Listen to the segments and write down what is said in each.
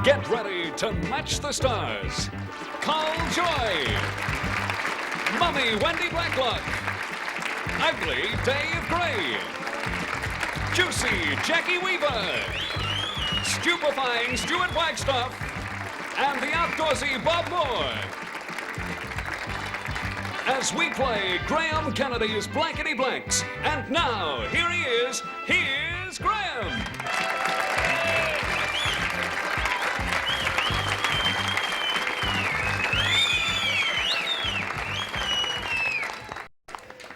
Get ready to match the stars. Carl Joy. Mummy Wendy Blacklock. Ugly Dave Gray. Juicy Jackie Weaver. Stupefying Stuart Wagstaff. And the outdoorsy Bob Moore. As we play Graham Kennedy's Blankety Blanks. And now, here he is. Here's Graham.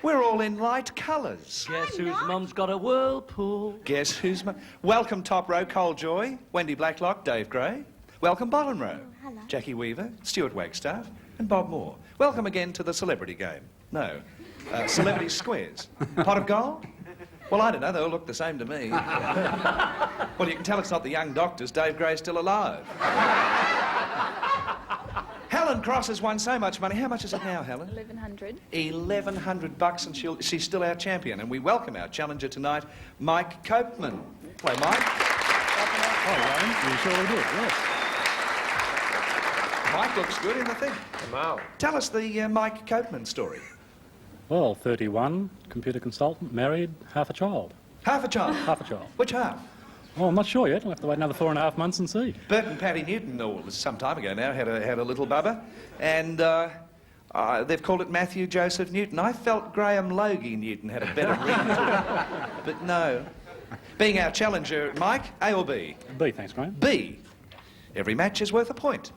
We're all in light colours. Guess whose mum's got a whirlpool? Guess who's Welcome top row, Cole Joy, Wendy Blacklock, Dave Gray. Welcome bottom row, hello. Jackie Weaver, Stuart Wagstaff, and Bob Moore. Welcome again to the celebrity game. No, celebrity squares. Pot of gold? Well, I don't know, they all look the same to me. Well, you can tell it's not the young doctors. Dave Gray's still alive. Helen Cross has won so much money. How much is it now, Helen? $1,100. $1,100 and she's still our champion. And we welcome our challenger tonight, Mike Copeman. Hello, Mike. Hello, you sure did, yes. Mike looks good in the thing. Wow. Tell us the Mike Copeman story. Well, 31, computer consultant, married, half a child. Half a child? Half a child. Which half? Well, I'm not sure yet. We'll have to wait another 4.5 months and see. Bert and Patty Newton, oh, some time ago now, had a little bubba. And they've called it Matthew Joseph Newton. I felt Graham Logie Newton had a better ring to it. But no. Being our challenger, Mike, A or B? B, thanks, Graham. B. Every match is worth a point.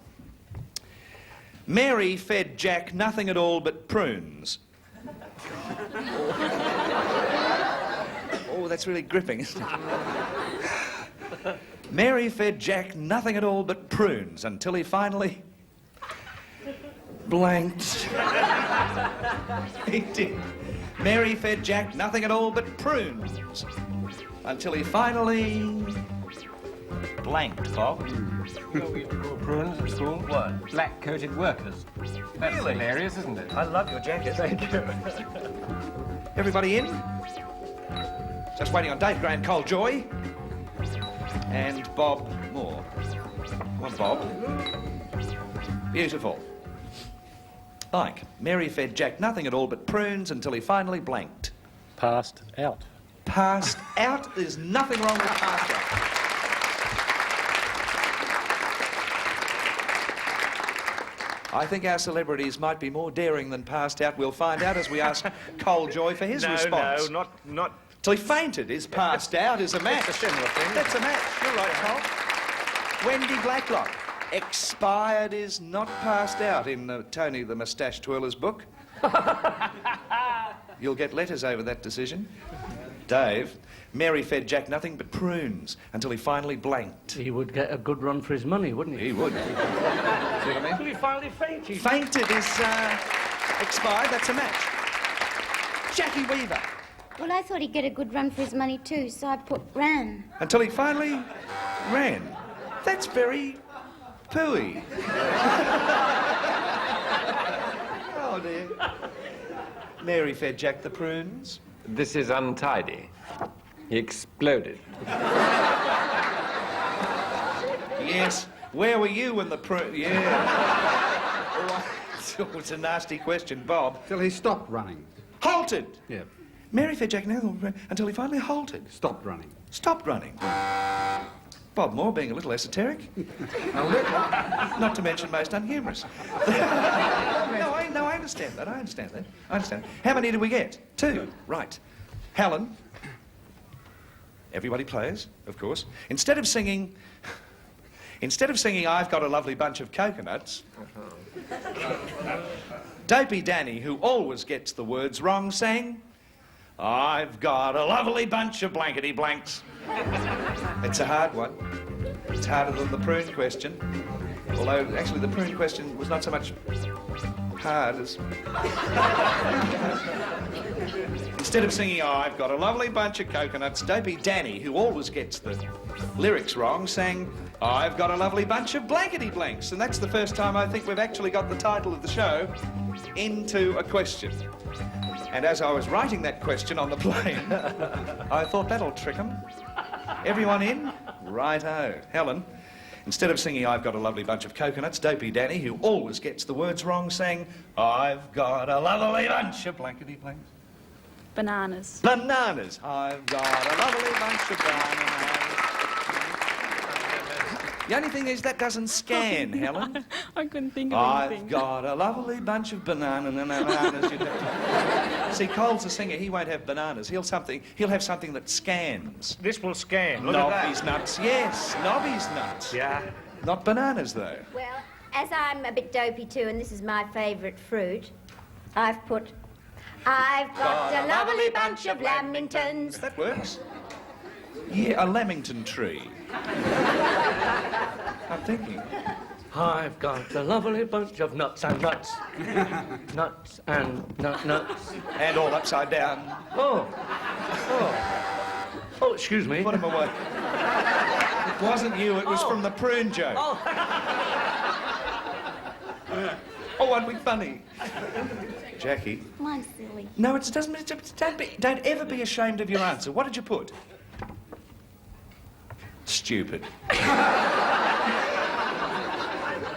Mary fed Jack nothing at all but prunes. Oh, that's really gripping, isn't it? Mary fed Jack nothing at all but prunes until he finally blanked. He did. Mary fed Jack nothing at all but prunes until he finally blanked, Bob. We call prunes at school? What? Black-coated workers. That's Really? hilarious, isn't it? I love your jacket. Thank you. Everybody in? Just waiting on Dave Gray and Cole Joy. And Bob Moore. Come on, Bob. Beautiful. Mike, Mary fed Jack nothing at all but prunes until he finally blanked. Passed out. Passed out? There's nothing wrong with passed out. I think our celebrities might be more daring than passed out. We'll find out as we ask Cole Joy for his response. No, not... Till he fainted is passed out is a match. It's a similar thing. That's a match. You're right, Cole. Wendy Blacklock. Expired is not passed out in Tony the Moustache Twirler's book. You'll get letters over that decision. Dave, Mary fed Jack nothing but prunes until he finally blanked. He would get a good run for his money, wouldn't he? He would. See what I mean? Until he finally fainted. Fainted is expired. That's a match. Jackie Weaver. Well, I thought he'd get a good run for his money too, so I put ran. Until he finally ran. That's very pooey. Oh, dear. Mary fed Jack the prunes. This is untidy. He exploded. Yes. Where were you when the Yeah. Oh, it's a nasty question, Bob. Till he stopped running. Halted. Yeah. Mary fed Jack until he finally halted. Stopped running. Stopped running. Bob Moore being a little esoteric. A little. Not to mention most unhumorous. No, I understand that. I understand that. How many did we get? 2. Right. Helen. Everybody plays, of course. Instead of singing I've Got a Lovely Bunch of Coconuts, Dopey Danny, who always gets the words wrong, sang I've got a lovely bunch of blankety blanks. It's a hard one. It's harder than the prune question. Although, actually, the prune question was not so much hard as... Instead of singing, I've got a lovely bunch of coconuts, Dopey Danny, who always gets the lyrics wrong, sang, I've got a lovely bunch of blankety blanks. And that's the first time I think we've actually got the title of the show into a question. And as I was writing that question on the plane, I thought that'll trick 'em. Everyone in? Righto. Helen, Instead of singing I've got a lovely bunch of coconuts, Dopey Danny, who always gets the words wrong, sang I've got a lovely bunch of blankety blanks. Bananas. Bananas. I've got a lovely bunch of bananas. The only thing is that doesn't scan, Helen. I couldn't think of I've anything. got a lovely bunch of bananas. See, Cole's a singer. He won't have bananas. He'll have something that scans. This will scan. Look at Nobby's nuts. Yes, Nobby's nuts. that. Yeah. Not bananas, though. Well, as I'm a bit dopey too, and this is my favourite fruit, I've got a lovely bunch of lamingtons. That works. Yeah, a lamington tree. I'm thinking. I've got a lovely bunch of nuts and nuts. Nuts and nuts. And all upside down. Oh, excuse me. Put them away. It wasn't you, it was from the prune joke. Oh, won't be funny. Jackie. Mine's silly. No, it doesn't. Don't ever be ashamed of your answer. What did you put? Stupid.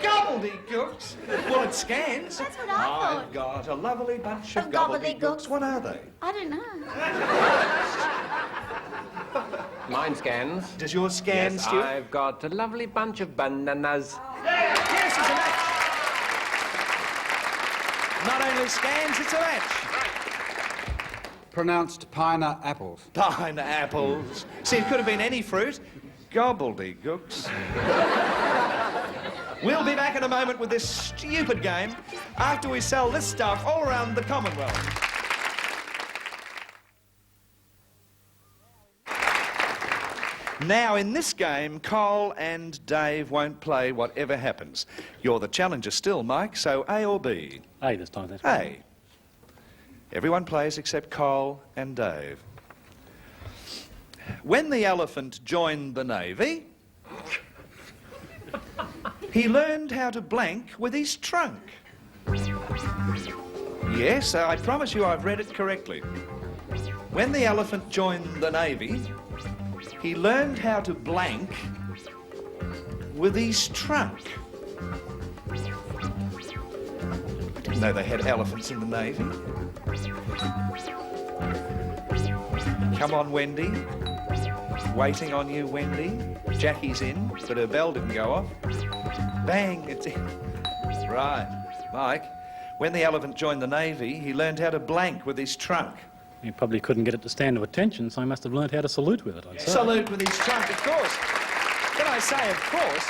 Gobbledygooks. Well, it scans. That's what I thought. I've got a lovely bunch of Of gobbledygooks. gobbledygooks. What are they? I don't know. Mine scans. Does yours scan, Yes, Stuart? I've got a lovely bunch of bananas. Yes, it's a match. Not only scans, it's a match. Pronounced pineapples. Pineapples. See, it could have been any fruit. Gobbledygooks. We'll be back in a moment with this stupid game after we sell this stuff all around the Commonwealth. Now, in this game, Cole and Dave won't play whatever happens. You're the challenger still, Mike, so A or B? A this time, that's A. Everyone plays except Cole and Dave. When the elephant joined the Navy, he learned how to blank with his trunk. Yes, I promise you I've read it correctly. When the elephant joined the Navy, he learned how to blank with his trunk. I didn't know they had elephants in the Navy. Come on, Wendy. Waiting on you, Wendy. Jackie's in, but her bell didn't go off. Bang, it's in. Right. Mike, when the elephant joined the Navy, he learned how to blank with his trunk. He probably couldn't get it to stand to attention, so he must have learnt how to salute with it, I'd say. Salute with his trunk, of course. Can I say of course?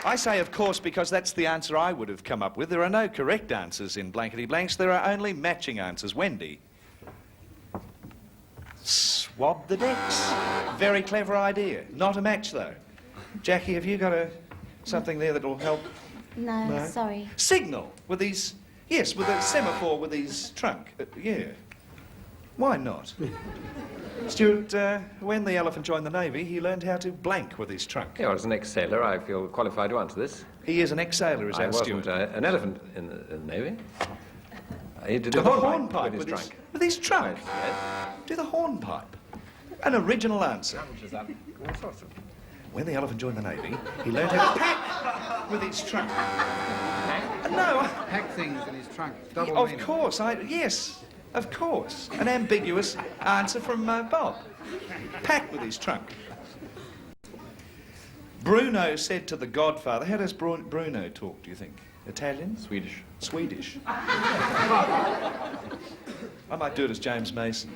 I say of course because that's the answer I would have come up with. There are no correct answers in Blankety Blanks. There are only matching answers. Wendy. Swab the decks. Very clever idea. Not a match, though. Jackie, have you got something there that will help? No, No? sorry. Signal with his... Yes, with a semaphore with his trunk. Yeah. Why not? Stuart, when the elephant joined the Navy, he learned how to blank with his trunk. Yeah, well, as an ex-sailor, I feel qualified to answer this. He is an ex-sailor, is I our wasn't Stuart. an elephant in the Navy. He did Do the the hornpipe with his trunk. With his trunk? Yes. Do the hornpipe. An original answer. Which is that? All sorts of... When the elephant joined the Navy, he learned how to pack with his trunk. No, Pack things in his trunk. Double of meaning. course, yes, of course. An ambiguous answer from Bob. Pack with his trunk. Bruno said to the Godfather, how does Bruno talk, do you think? Italian? Swedish. Swedish. I might do it as James Mason.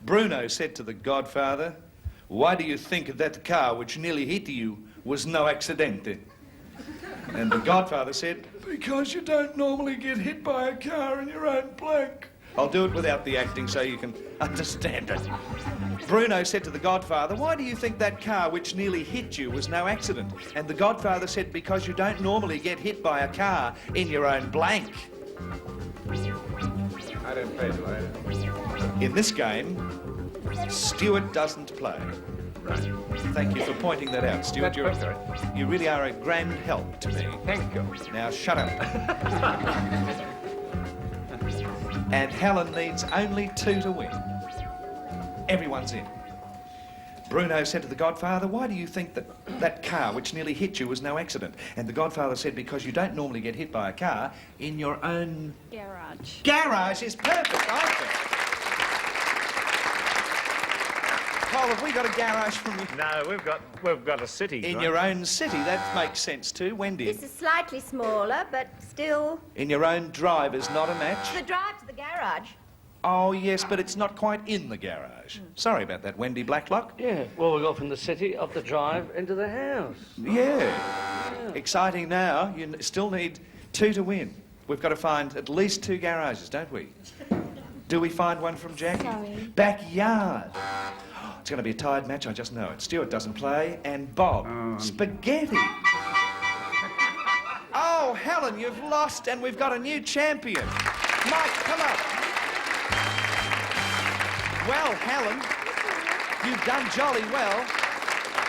Bruno said to the Godfather, why do you think that car which nearly hit you was no accidente? And the Godfather said, because you don't normally get hit by a car in your own blank. I'll do it without the acting so you can understand it. Bruno said to the Godfather, why do you think that car which nearly hit you was no accident? And the Godfather said, because you don't normally get hit by a car in your own blank. I don't play, do I? In this game, Stuart doesn't play. Right. Thank you for pointing that out, Stuart. You really are a grand help to me. Thank you. Now, shut up. And Helen needs only 2 to win. Everyone's in. Bruno said to the Godfather, why do you think that car which nearly hit you was no accident? And the Godfather said, because you don't normally get hit by a car in your own... Garage. Garage is perfect, I think. Paul, have we got a garage from you? No, we've got a city. In right? your own city, that makes sense too. Wendy, This is slightly smaller, but still... in your own drive is not a match. The drive to the garage. Oh, yes, but it's not quite in the garage. Sorry about that, Wendy Blacklock. Yeah, well, we go from the city, up the drive, into the house. Yeah. Exciting now. You still need 2 to win. We've got to find at least 2 garages, don't we? Do we find one from Jackie? Sorry. Backyard. It's going to be a tied match, I just know it. Stuart doesn't play, and Bob. Spaghetti. Oh, Helen, you've lost, and we've got a new champion. Mike, come up. Well, Helen, you've done jolly well.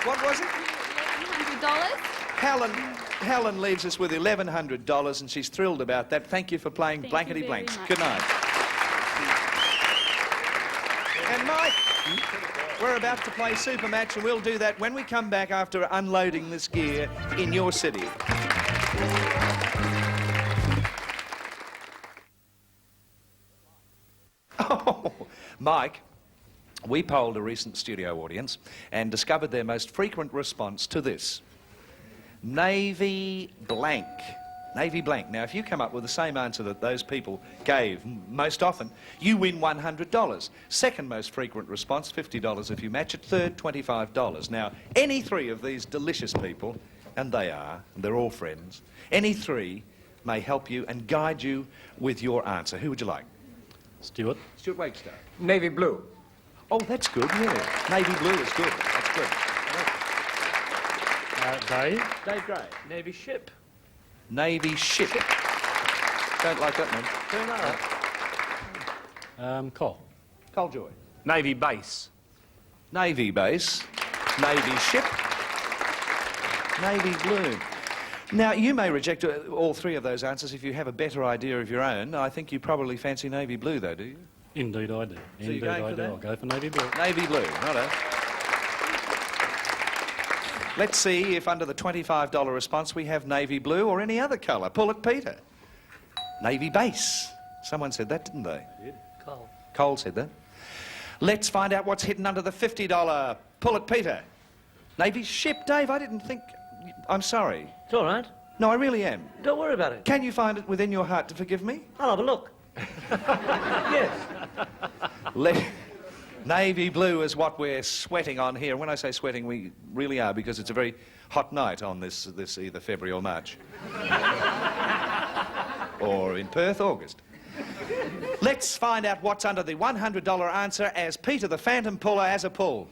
What was it? $100. Helen leaves us with $1,100 and she's thrilled about that. Thank you for playing Thank Blankety you very Blanks. much. Good night. And Mike, we're about to play Super Match and we'll do that when we come back after unloading this gear in your city. Oh, Mike, we polled a recent studio audience and discovered their most frequent response to this. Navy blank. Navy blank. Now, if you come up with the same answer that those people gave most often, you win $100. Second most frequent response, $50 if you match it. Third, $25. Now, any 3 of these delicious people, and they're all friends, any 3 may help you and guide you with your answer. Who would you like? Stuart. Stuart Wagstaff. Navy blue. Oh, that's good, yeah. Navy blue is good. That's good. Dave. Dave Gray. Navy ship. Navy ship. Don't like that one. Turn up. Cole. Cole Joy. Navy base. Navy base. Navy ship. Navy blue. Now, you may reject all 3 of those answers if you have a better idea of your own. I think you probably fancy navy blue, though, do you? Indeed I do. So Indeed you're going I for do. that? I'll go for navy blue. Navy blue, righto. Let's see if under the $25 response we have navy blue or any other colour. Pull it, Peter. Navy base. Someone said that, didn't they? Cole. Cole said that. Let's find out what's hidden under the $50. Pull it, Peter. Navy ship. Dave, I didn't think... I'm sorry. It's all right. No, I really am. Don't worry about it. Can you find it within your heart to forgive me? I'll have a look. Yes. Navy blue is what we're sweating on here. When I say sweating, we really are, because it's a very hot night on this either February or March. Or in Perth, August. Let's find out what's under the $100 answer as Peter the Phantom Puller has a pull.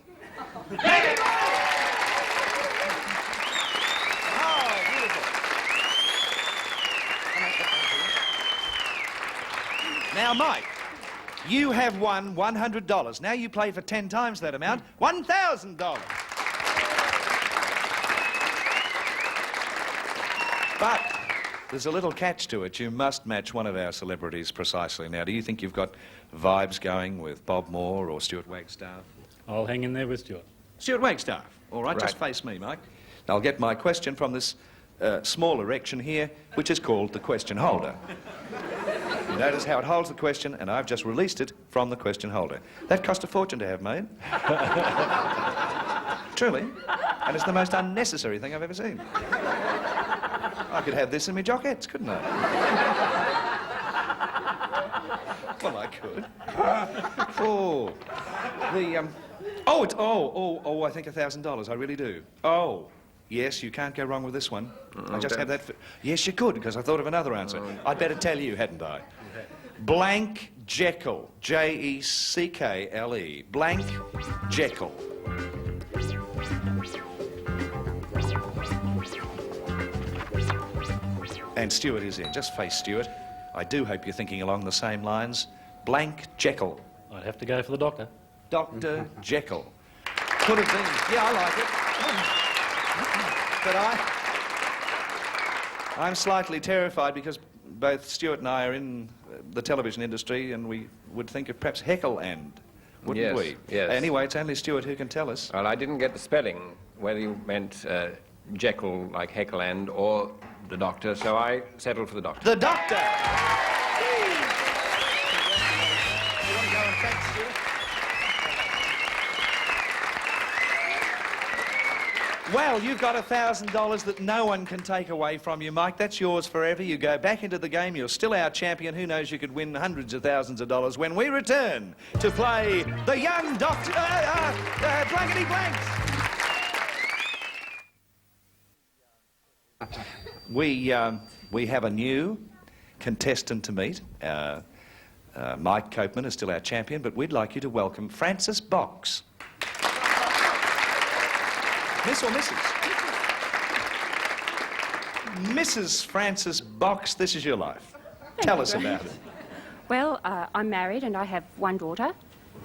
Now, Mike, you have won $100. Now you play for 10 times that amount, $1,000. But there's a little catch to it. You must match one of our celebrities precisely. Now, do you think you've got vibes going with Bob Moore or Stuart Wagstaff? I'll hang in there with Stuart. Stuart Wagstaff. All right, just face me, Mike. I'll get my question from this small erection here, which is called the question holder. You notice how it holds the question, and I've just released it from the question holder. That cost a fortune to have made. Truly. And it's the most unnecessary thing I've ever seen. I could have this in my jockettes, couldn't I? Well, I could. Oh, I think $1,000. I really do. Oh, yes, you can't go wrong with this one. I just have that. Yes, you could, because I thought of another answer. I'd better tell you, hadn't I? Blank Jekyll. Jeckle. Blank Jekyll. And Stuart is in. Just face Stuart. I do hope you're thinking along the same lines. Blank Jekyll. I'd have to go for the doctor. Dr. Jekyll. Could have been. Yeah, I like it. But I'm slightly terrified because both Stuart and I are in the television industry and we would think of perhaps Heckle and wouldn't Yes, we? yes. Anyway, it's only Stuart who can tell us. Well, I didn't get the spelling, whether you meant Jekyll like Heckleland or the Doctor, so I settled for the Doctor. The Doctor! You want to go and thank Stuart? Well, you've got $1,000 that no one can take away from you, Mike. That's yours forever. You go back into the game. You're still our champion. Who knows, you could win hundreds of thousands of dollars when we return to play the Young Doctor... Blankety Blanks. We have a new contestant to meet. Mike Copeman is still our champion, but we'd like you to welcome Frances Box. Miss or Mrs.? Mrs. Frances Box, this is your life. Tell us about it. Well, I'm married and I have one daughter,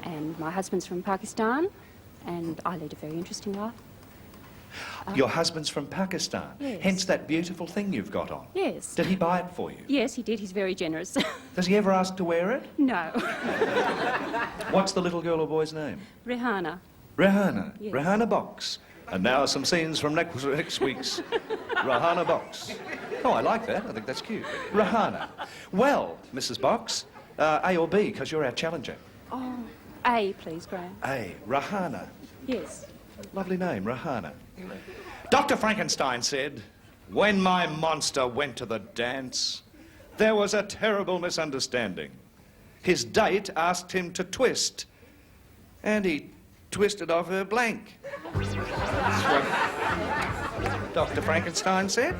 and my husband's from Pakistan, and I lead a very interesting life. Your husband's from Pakistan, Yes. hence that beautiful thing you've got on. Yes. Did he buy it for you? Yes, he did. He's very generous. Does he ever ask to wear it? No. What's the little girl or boy's name? Rihanna. Rihanna. Yes. Rihanna Box. And now some scenes from next week's Rihanna Box. Oh, I like that. I think that's cute. Rihanna. Well, Mrs. Box, A or B, because you're our challenger. Oh, A, please, Graham. A. Rihanna. Yes. Lovely name, Rihanna. Dr. Frankenstein said, "When my monster went to the dance, there was a terrible misunderstanding. His date asked him to twist, and he twisted off her blank." That's what Dr. Frankenstein said.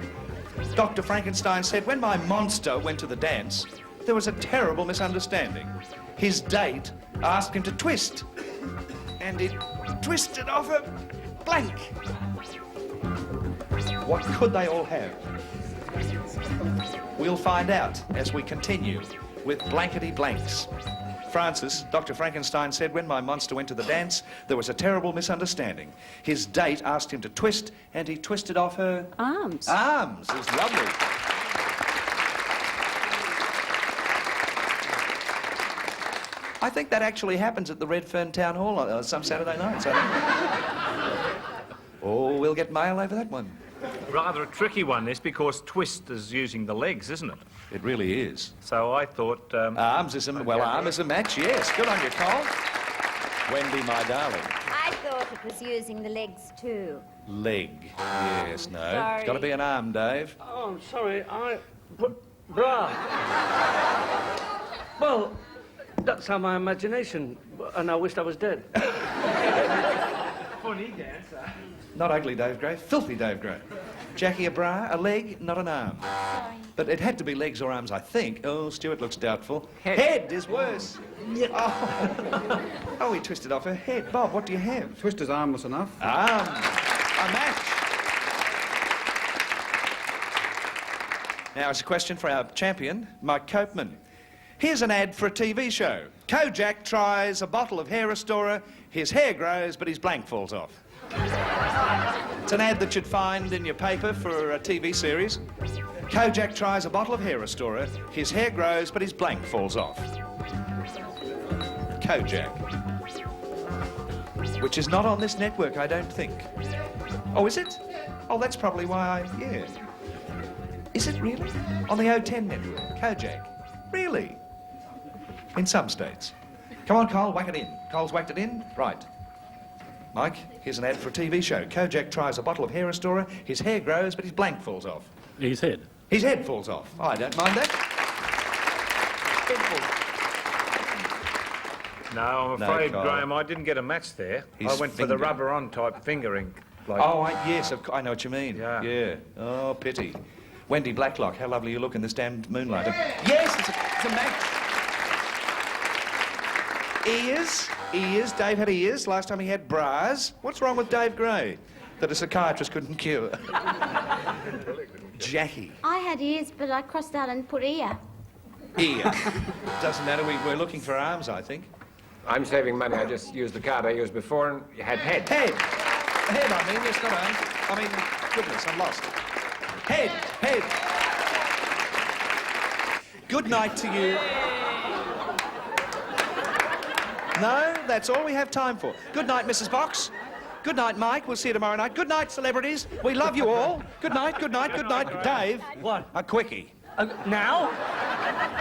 Dr. Frankenstein said, "When my monster went to the dance, there was a terrible misunderstanding. His date asked him to twist, and he twisted off her blank." What could they all have? We'll find out as we continue with Blankety Blanks. Francis, Dr. Frankenstein said, "When my monster went to the dance, there was a terrible misunderstanding. His date asked him to twist, and he twisted off her... Arms. Arms. It was lovely. I think that actually happens at the Redfern Town Hall on some Saturday nights. Oh, we'll get mail over that one. Rather a tricky one, this, because twist is using the legs, isn't it? It really is. So I thought... Arms is a... Well, arm is a match, yes. Good on you, Cole. Wendy, my darling. I thought it was using the legs too. Leg. Yes, no. Sorry. It's got to be an arm, Dave. Oh, I'm sorry, bra. Well, that's how my imagination, and I wished I was dead. Funny dancer. Not ugly Dave Gray, filthy Dave Gray. Jackie, a bra, a leg, not an arm. But it had to be legs or arms, I think. Oh, Stuart looks doubtful. Head is worse. Oh, he twisted off her head. Bob, what do you have? Twister's arm was enough. Arm. A match. Now, it's a question for our champion, Mike Copeman. Here's an ad for a TV show. Kojak tries a bottle of hair restorer. His hair grows, but his blank falls off. It's an ad that you'd find in your paper for a TV series. Kojak tries a bottle of hair restorer. His hair grows, but his blank falls off. Kojak. Which is not on this network, I don't think. Oh, is it? Oh, that's probably why yeah. Is it really? On the O10 network, Kojak. Really? In some states. Come on, Cole, whack it in. Cole's whacked it in? Right. Mike, here's an ad for a TV show. Kojak tries a bottle of hair restorer. His hair grows, but his blank falls off. His head. His head falls off. I don't mind that. No, I'm No, afraid, Carl. Graham, I didn't get a match there. His I went for the finger. rubber-on type fingering. Like, Oh, yes, I know what you mean. Yeah. Yeah. Oh, pity. Wendy Blacklock, how lovely you look in this damned moonlight. Yes, it's a match. Ears. Ears. Dave had ears. Last time he had bras. What's wrong with Dave Gray that a psychiatrist couldn't cure? Jackie. I had ears, but I crossed out and put ear. Ear. Doesn't matter. We're looking for arms, I think. I'm saving money. I just used the card I used before and you had head. Head. Head, I mean. Yes, not arms. I mean, goodness, I'm lost. Head. Head. Good night to you. No, that's all we have time for. Good night, Mrs. Box. Good night, Mike. We'll see you tomorrow night. Good night, celebrities. We love you all. Good night, good night, good night. Dave. What? A quickie. Now?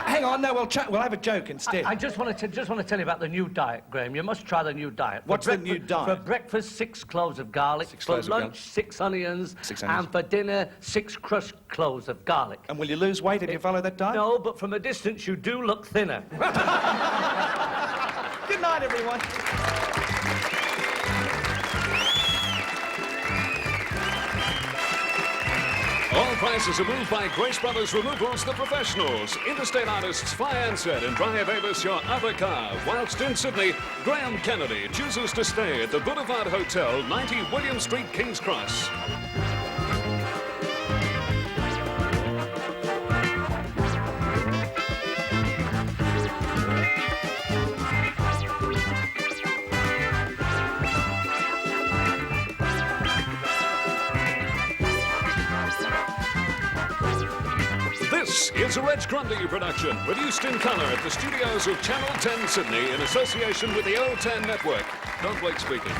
Hang on, no, we'll have a joke instead. I just want to tell you about the new diet, Graham. You must try the new diet. What's the new diet? For breakfast, 6 cloves of garlic. 6 for cloves of lunch, garlic. 6 onions. 6 onions. And for dinner, 6 crushed cloves of garlic. And will you lose weight if you follow that diet? No, but from a distance, you do look thinner. Good night, everyone. All prices are moved by Grace Brothers Removals, the professionals. Interstate artists Fly Ansett and drive Avis your other car. Whilst in Sydney, Graham Kennedy chooses to stay at the Boulevard Hotel, 90 William Street, King's Cross. This is a Reg Grundy production, produced in colour at the studios of Channel 10 Sydney in association with the O10 Network. Don Blake speaking.